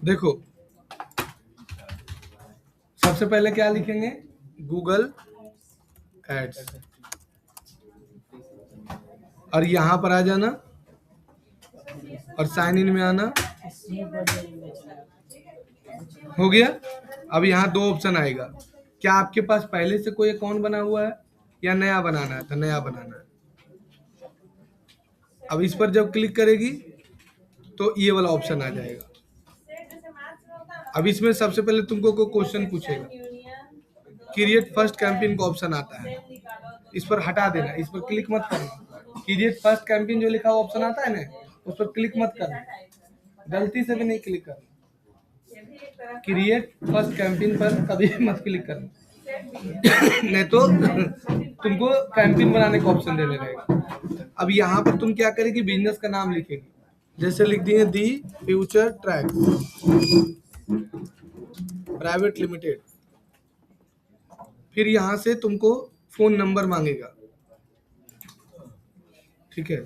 देखो सबसे पहले क्या लिखेंगे, गूगल एड्स, और यहाँ पर आ जाना और साइन इन में आना। हो गया। अब यहाँ दो ऑप्शन आएगा, क्या आपके पास पहले से कोई अकाउंट बना हुआ है या नया बनाना है, तो नया बनाना है। अब इस पर जब क्लिक करेगी तो ये वाला ऑप्शन आ जाएगा। अब इसमें सबसे पहले तुमको कोई क्वेश्चन पूछेगा, क्रिएट फर्स्ट कैंपेन का ऑप्शन आता है, इस पर हटा देना, इस पर क्लिक मत करना। क्रिएट फर्स्ट कैंपेन जो लिखा हुआ ऑप्शन आता है ना, उस पर क्लिक मत करना, गलती से भी नहीं क्लिक करना। क्रिएट फर्स्ट कैंपेन पर कभी भी मत क्लिक करना, नहीं तो तुमको कैंपेन बनाने का ऑप्शन देने रहेगा। अब यहाँ पर तुम क्या करेगी, बिजनेस का नाम लिखेगी, जैसे लिख दिए the future track private limited. फिर यहाँ से तुमको फोन नंबर मांगेगा, ठीक है।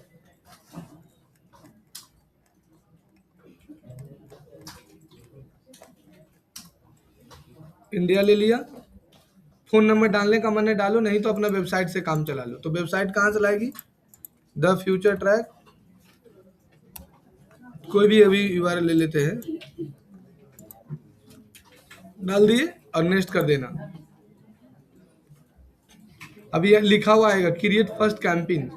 इंडिया ले लिया, फोन नंबर डालने का मन है डालो, नहीं तो अपना वेबसाइट से काम चला लो। तो वेबसाइट कहाँ से लाएगी, द फ्यूचर ट्रैक, कोई भी अभी यूआरएल ले लेते हैं, डाल दिए और नेक्स्ट कर देना। अब ये लिखा हुआ आएगा क्रिएट फर्स्ट कैंपेन,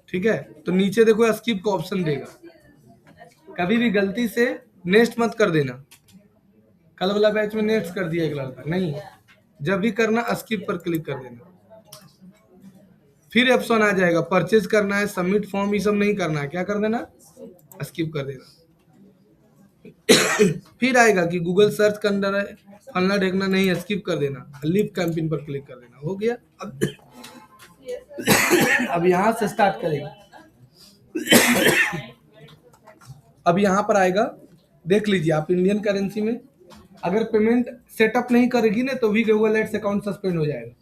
ठीक है। तो नीचे देखो स्किप का ऑप्शन देगा, कभी भी गलती से नेक्स्ट मत कर देना। कल वाला बैच में नेक्स्ट कर दिया एक लड़का, नहीं, जब भी करना स्किप पर क्लिक कर देना। फिर ऑप्शन आ जाएगा परचेज करना है, सबमिट फॉर्म, ये सब नहीं करना है, क्या कर देना, स्किप कर देना। फिर आएगा कि गूगल सर्च करना है, फलना ढेकना, नहीं, स्किप कर देना, लीव कैंपेन पर क्लिक कर देना। हो गया। अब यहाँ से स्टार्ट करेगा। अब यहाँ पर आएगा, देख लीजिए आप, इंडियन करेंसी में अगर पेमेंट सेटअप नहीं करेगी ना तो भी गूगल एड्स अकाउंट सस्पेंड हो जाएगा,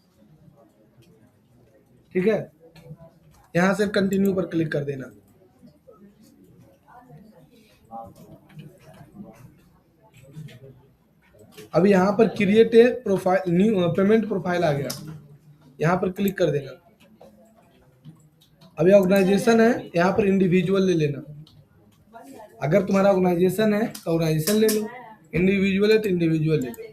ठीक है। यहाँ से कंटिन्यू पर क्लिक कर देना। अब यहाँ पर create a profile, new payment profile आ गया, यहाँ पर क्लिक कर देना। अब ये ऑर्गेनाइजेशन है, यहाँ पर इंडिविजुअल ले लेना। अगर तुम्हारा ऑर्गेनाइजेशन है तो ऑर्गेनाइजेशन ले लो, इंडिविजुअल है तो इंडिविजुअल ले लो।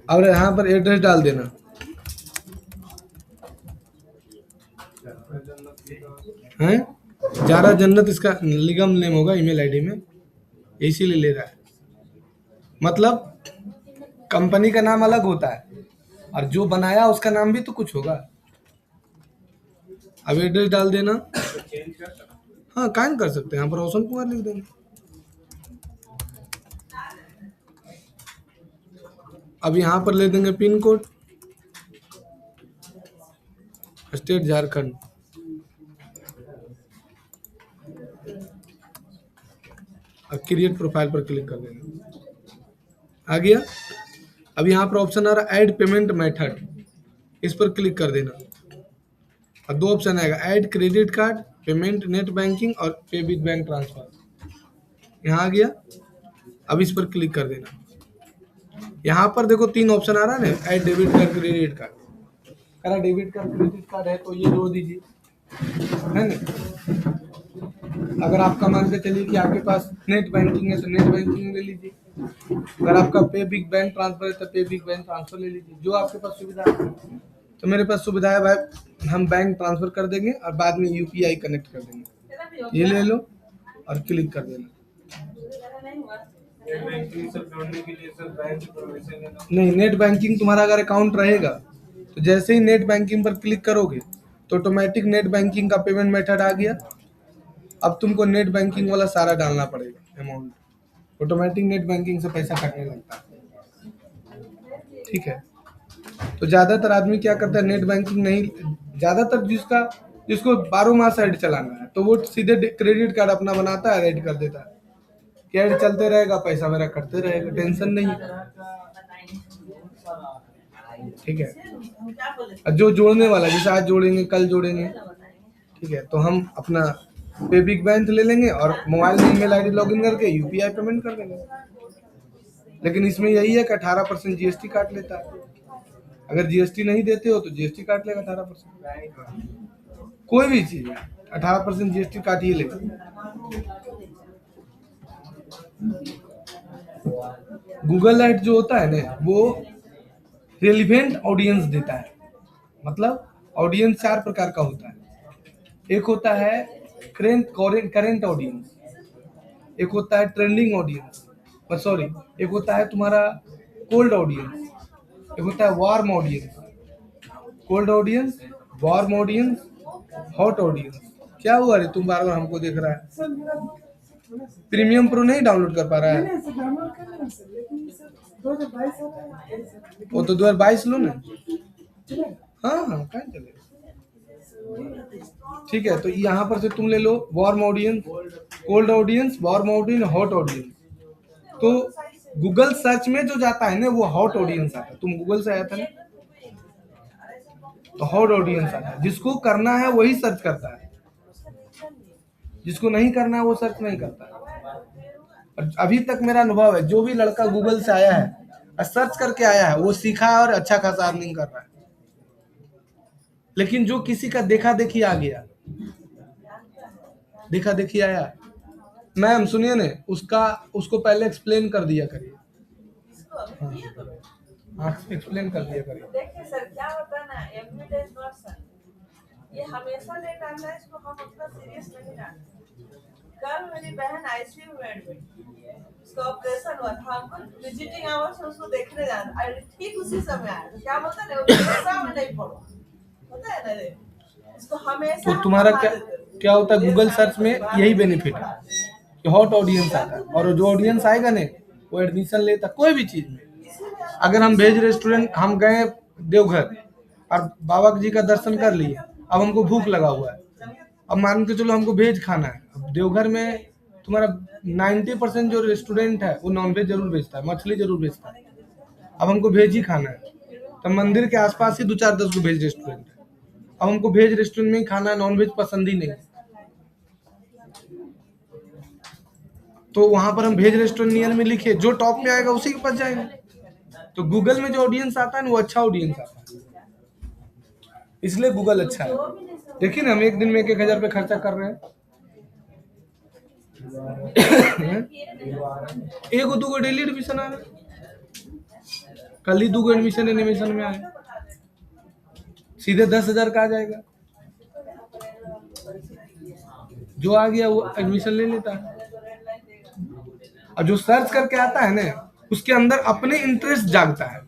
और यहाँ पर एड्रेस डाल देना, है जारा जन्नत, इसका निगम नेम होगा ईमेल आईडी में, इसीलिए ले रहा है। मतलब कंपनी का नाम अलग होता है और जो बनाया उसका नाम भी तो कुछ होगा। अब एड्रेस डाल देना, हाँ कान कर सकते हैं, यहाँ पर रोशन कुमार लिख देंगे। अब यहाँ पर ले देंगे पिन कोड, स्टेट झारखंड, अब क्रिएट प्रोफाइल पर क्लिक कर देना। आ गया। अब यहाँ पर ऑप्शन आ रहा है ऐड पेमेंट मेथड, इस पर क्लिक कर देना। और दो ऑप्शन आएगा, add credit card, payment net banking और पे विद बैंक ट्रांसफर, यहाँ आ गया। अब इस पर क्लिक कर देना। यहाँ पर देखो तीन ऑप्शन आ रहा है ना, add debit card credit card, करा डेबिट कार्ड क्रेडिट कार्ड है तो ये जोड़ दीजिए, है ना। अगर आपका मान के चलिए कि आपके पास नेट बैंकिंग है तो नेट बैंकिंग ले लीजिए, अगर आपका पे बिग बैंक ट्रांसफर है तो पे बिग बैंक ट्रांसफर ले लीजिए, जो आपके पास सुविधा है। तो मेरे पास सुविधा है भाई, हम बैंक ट्रांसफर कर देंगे और बाद में यूपीआई कनेक्ट कर देंगे, ये ले लो और क्लिक कर देना। नहीं, नेट बैंकिंग तुम्हारा अगर अकाउंट रहेगा तो जैसे ही नेट बैंकिंग पर क्लिक करोगे तो ऑटोमेटिक नेट बैंकिंग का पेमेंट मेथड आ गया। अब तुमको नेट बैंकिंग वाला सारा डालना पड़ेगा अमाउंट, ऑटोमेटिक नेट बैंकिंग से पैसा कटने लगता है, ठीक है। तो ज़्यादातर आदमी क्या करता है, नेट बैंकिंग नहीं, ज़्यादातर जिसको 12 मास ऐड चलाना है तो वो सीधे क्रेडिट कार्ड अपना बनाता है, ऐड कर देता है कि ऐड चलते रहेगा, पैसा मेरा कटते रहेगा, टेंशन नहीं है। ठीक है। और जो जोड़ने वाला, जैसे आज जोड़ेंगे कल जोड़ेंगे, ठीक है, तो हम अपना पे बिग बैंक ले लेंगे और मोबाइल में ईमेल आईडी लॉगिन करके यूपीआई पेमेंट कर देंगे। लेकिन इसमें यही है कि 18% जीएसटी काट लेता है। अगर जीएसटी नहीं देते हो तो जीएसटी काट लेगा 18%। कोई भी चीज 18% जीएसटी काट ही लेगा। गूगल एड जो होता है ना, वो रेलिवेंट ऑडियंस देता है। मतलब ऑडियंस 4 प्रकार का होता है। एक होता है करेंट ऑडियंस, एक होता है ट्रेंडिंग ऑडियंस, सॉरी, एक होता है तुम्हारा कोल्ड ऑडियंस, एक होता है warm audience. Cold audience, warm audience, hot audience. क्या हुआ रे, तुम बार बार हमको देख रहा है? प्रीमियम प्रो नहीं डाउनलोड कर पा रहा है? वो तो 2022 लो ना। हाँ हाँ, कहाँ चले। ठीक है, तो यहाँ पर से तुम ले लो warm audience, cold audience, warm audience, hot audience. तो गूगल सर्च में जो जाता है ना, वो हॉट ऑडियंस आता है। तुम गूगल से आया था ना, तो हॉट ऑडियंस आता है। जिसको करना है वही सर्च करता है, जिसको नहीं करना है वो सर्च नहीं करता है। और अभी तक मेरा अनुभव है, जो भी लड़का गूगल से आया है और सर्च करके आया है, वो सीखा है और अच्छा खासा अर्निंग कर रहा है। लेकिन जो किसी का देखा देखी आ गया, देखा देखी आया, मैम सुनिए ने, उसको पहले एक्सप्लेन कर दिया करिए। हाँ, एक्सप्लेन कर दिया करिए। देखिए सर, क्या होता है ना, एवरीडे इज नॉट सन। ये हमेशा लेट आता है, इसको हम उतना सीरियस नहीं लेते। कल मेरी बहन आईसीयू में एडमिट, उसका ऑपरेशन हुआ था, हमको विजिटिंग आवर्स में उसको देखने जाना, ठीक उसी समय आया। तो क्या बोलता है, वो में नहीं पड़ा, होता है ना रे, इसको हमेशा। तो तुम्हारा क्या होता है, गूगल सर्च में यही बेनिफिट है कि हॉट ऑडियंस आता है, और जो ऑडियंस आएगा ना, वो एडमिशन लेता कोई भी चीज में। अगर हम भेज रेस्टोरेंट, हम गए देवघर और बाबा जी का दर्शन कर लिए, अब हमको भूख लगा हुआ है, अब मान के चलो हमको भेज खाना है। अब देवघर में तुम्हारा 90% जो रेस्टोरेंट है वो नॉनवेज जरूर बेचता है, मछली जरूर बेचता है। अब हमको भेज ही खाना है, तो मंदिर के आसपास ही 2-4-10 को भेज रेस्टोरेंट है। अब हमको भेज रेस्टोरेंट में ही खाना है, नॉनवेज पसंद ही नहीं, तो वहां पर हम भेज रेस्टोरेंट नियर में लिखे, जो टॉप में आएगा उसी के पास जाएंगे। तो गूगल में जो ऑडियंस आता है ना, वो अच्छा ऑडियंस आता है, इसलिए गूगल अच्छा है। देखिए ना, हम एक दिन में 1,000 रुपये खर्चा कर रहे हैं। एगो दूगो डेली एडमिशन आ रहा है, कल ही 2 एडमिशन एनिमेशन में आए, सीधे 10,000 का आ जाएगा। जो आ गया वो एडमिशन ले लेता है। और जो सर्च करके आता है ना, उसके अंदर अपने इंटरेस्ट जागता है,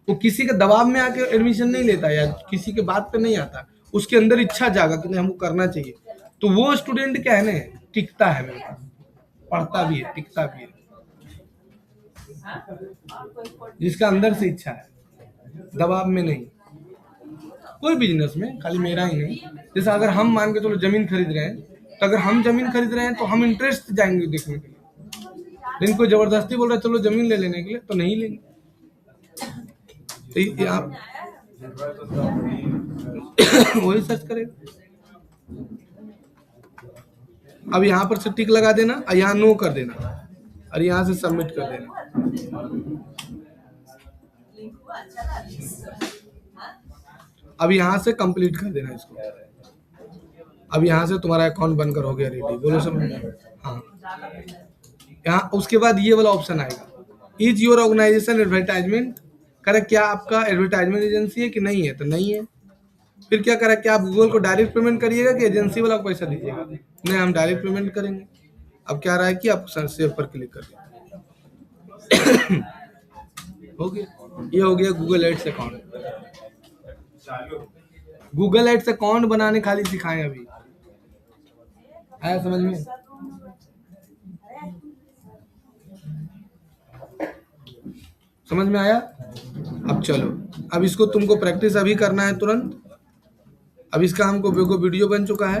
वो किसी के दबाव में आके एडमिशन नहीं लेता या किसी के बात पे नहीं आता, उसके अंदर इच्छा जागा कि नहीं हमको करना चाहिए। तो वो स्टूडेंट क्या है ना, टिकता है मेरे पास, पढ़ता भी है, टिकता भी है, जिसका अंदर से इच्छा है, दबाव में नहीं। कोई बिजनेस में, खाली मेरा ही नहीं। जैसे अगर हम मान के चलो जमीन खरीद रहे हैं, तो अगर हम जमीन खरीद रहे हैं तो हम इंटरेस्ट जाएंगे देखने के लिए। लेकिन कोई जबरदस्ती बोल रहा है चलो जमीन ले लेने के लिए, तो नहीं लेंगे। तो आप वही सर्च करेगा। अब यहाँ पर से टिक लगा देना और यहाँ नो कर देना और यहाँ से सबमिट कर देना। अब यहाँ से कंप्लीट कर देना इसको। अब यहाँ से तुम्हारा अकाउंट बनकर हो गया रेडी। बोलो समझ? हाँ, यहाँ उसके बाद ये वाला ऑप्शन आएगा, is your organisation advertisement. Correct, क्या आपका एडवर्टाइजमेंट एजेंसी है कि नहीं है? तो नहीं है। फिर क्या करें, क्या आप गूगल को डायरेक्ट पेमेंट करिएगा कि एजेंसी वाला को पैसा दीजिएगा? नहीं, हम डायरेक्ट पेमेंट करेंगे। अब क्या रहा है कि आप सेव पर क्लिक कर दीजिए। हो गया, ये हो गया Google ads account. Google ads account बनाने खाली सिखाएं अभी। आया समझ में? समझ में आया? अब चलो, अब इसको तुमको प्रैक्टिस अभी करना है तुरंत। अब इसका हमको वीडियो बन चुका है,